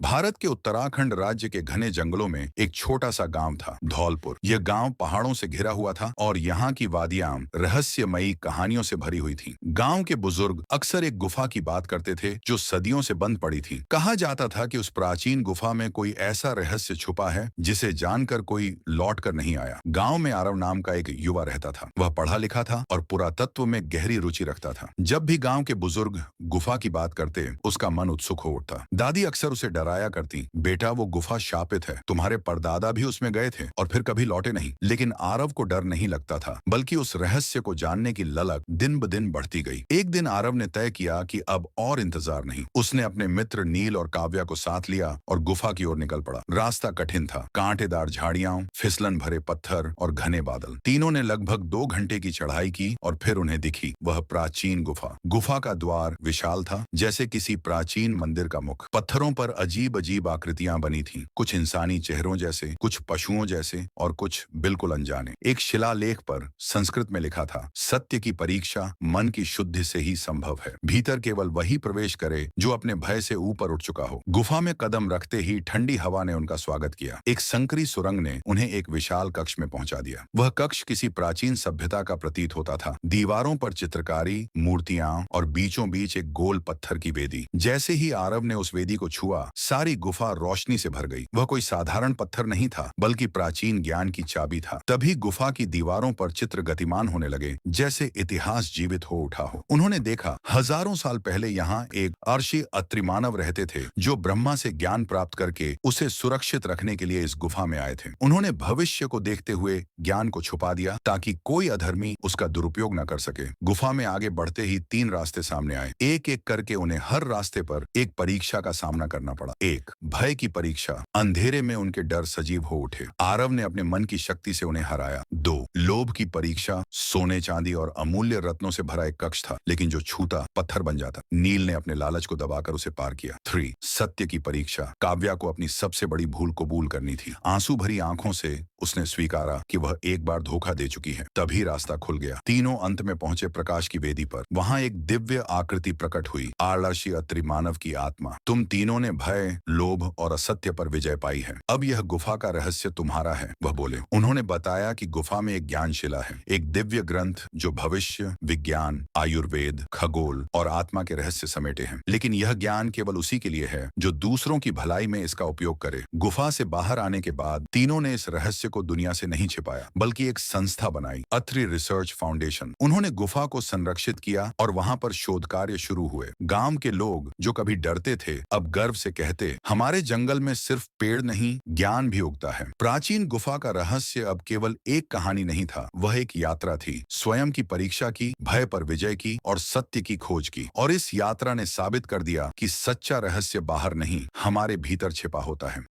भारत के उत्तराखंड राज्य के घने जंगलों में एक छोटा सा गांव था, धौलपुर। यह गांव पहाड़ों से घिरा हुआ था और यहाँ की वादियां रहस्यमयी कहानियों से भरी हुई थीं। गांव के बुजुर्ग अक्सर एक गुफा की बात करते थे जो सदियों से बंद पड़ी थी। कहा जाता था कि उस प्राचीन गुफा में कोई ऐसा रहस्य छुपा है जिसे जानकर कोई लौट कर नहीं आया। गाँव में आरव नाम का एक युवा रहता था। वह पढ़ा लिखा था और पुरातत्व में गहरी रुचि रखता था। जब भी गाँव के बुजुर्ग गुफा की बात करते, उसका मन उत्सुक हो उठता। दादी अक्सर उसे डराया करती, बेटा वो गुफा शापित है, तुम्हारे परदादा भी उसमें गए थे और फिर कभी लौटे नहीं। लेकिन आरव को डर नहीं लगता था, बल्कि उस रहस्य को जानने की ललक दिन ब दिन बढ़ती गई। एक दिन आरव ने तय किया कि अब और इंतजार नहीं। उसने अपने मित्र नील और काव्या को साथ लिया और गुफा की ओर निकल पड़ा। रास्ता कठिन था, कांटेदार झाड़ियां, फिसलन भरे पत्थर और घने बादल। तीनों ने लगभग 2 घंटे की चढ़ाई की और फिर उन्हें दिखी वह प्राचीन गुफा। गुफा का द्वार विशाल था, जैसे किसी प्राचीन मंदिर का मुख। पत्थरों पर अजीब अजीब आकृतियां बनी थीं, कुछ इंसानी चेहरों जैसे, कुछ पशुओं जैसे और कुछ बिल्कुल अनजाने। एक शिलालेख पर संस्कृत में लिखा था, सत्य की परीक्षा मन की शुद्धि से ही संभव है। भीतर केवल वही प्रवेश करे जो अपने भय से ऊपर उठ चुका हो। गुफा में कदम रखते ही ठंडी हवा ने उनका स्वागत किया। एक संकरी सुरंग ने उन्हें एक विशाल कक्ष में पहुंचा दिया। वह कक्ष किसी प्राचीन सभ्यता का प्रतीत होता था। दीवारों पर चित्रकारी, मूर्तियां और बीचों बीच एक गोल पत्थर की वेदी। जैसे ही आरव ने उस वेदी को छुआ, सारी गुफा रोशनी से भर गई। वह कोई साधारण पत्थर नहीं था, बल्कि प्राचीन ज्ञान की चाबी था। तभी गुफा की दीवारों पर चित्र गतिमान होने लगे, जैसे इतिहास जीवित हो उठा हो। उन्होंने देखा, हजारों साल पहले यहाँ एक अर्षि अत्रिमानव रहते थे, जो ब्रह्मा से ज्ञान प्राप्त करके उसे सुरक्षित रखने के लिए इस गुफा में आए थे। उन्होंने भविष्य को देखते हुए ज्ञान को छुपा दिया ताकि कोई अधर्मी उसका दुरुपयोग न कर सके। गुफा में आगे बढ़ते ही 3 रास्ते सामने आए। एक एक करके उन्हें हर रास्ते पर एक परीक्षा का सामना करना पड़ा। 1, भय की परीक्षा। अंधेरे में उनके डर सजीव हो उठे। आरव ने अपने मन की शक्ति से उन्हें हराया। 2, लोभ की परीक्षा। सोने चांदी और अमूल्य रत्नों से भरा एक कक्ष था, लेकिन जो छूता पत्थर बन जाता। नील ने अपने लालच को दबाकर उसे पार किया। 3, सत्य की परीक्षा। काव्या को अपनी सबसे बड़ी भूल कबूल करनी थी। आंसू भरी आंखों से उसने स्वीकारा कि वह एक बार धोखा दे चुकी है। तभी रास्ता खुल गया। तीनों अंत में पहुंचे प्रकाश की वेदी पर। वहां एक दिव्य आकृति प्रकट हुई, आलर्षि अत्रि मानव की आत्मा। तुम तीनों ने भय, लोभ और असत्य पर विजय पाई है। अब यह गुफा का रहस्य तुम्हारा है, वह बोले। उन्होंने बताया कि गुफा में एक ज्ञानशिला है, एक दिव्य ग्रंथ जो भविष्य, विज्ञान, आयुर्वेद, खगोल और आत्मा के रहस्य समेटे हैं। लेकिन यह ज्ञान केवल उसी के लिए है जो दूसरों की भलाई में इसका उपयोग करे। गुफा से बाहर आने के बाद तीनों ने इस रहस्य को दुनिया से नहीं छिपाया, बल्कि एक संस्था बनाई, अत्रि रिसर्च फाउंडेशन। उन्होंने गुफा को संरक्षित किया और वहां पर शोध कार्य शुरू हुए। गांव के लोग जो कभी डरते थे, अब गर्व से कहते, हमारे जंगल में सिर्फ पेड़ नहीं, ज्ञान भी उगता है। प्राचीन गुफा का रहस्य अब केवल एक कहानी नहीं था, वह एक यात्रा थी। स्वयं की परीक्षा की, भय पर विजय की और सत्य की खोज की। और इस यात्रा ने साबित कर दिया कि सच्चा रहस्य बाहर नहीं, हमारे भीतर छिपा होता है।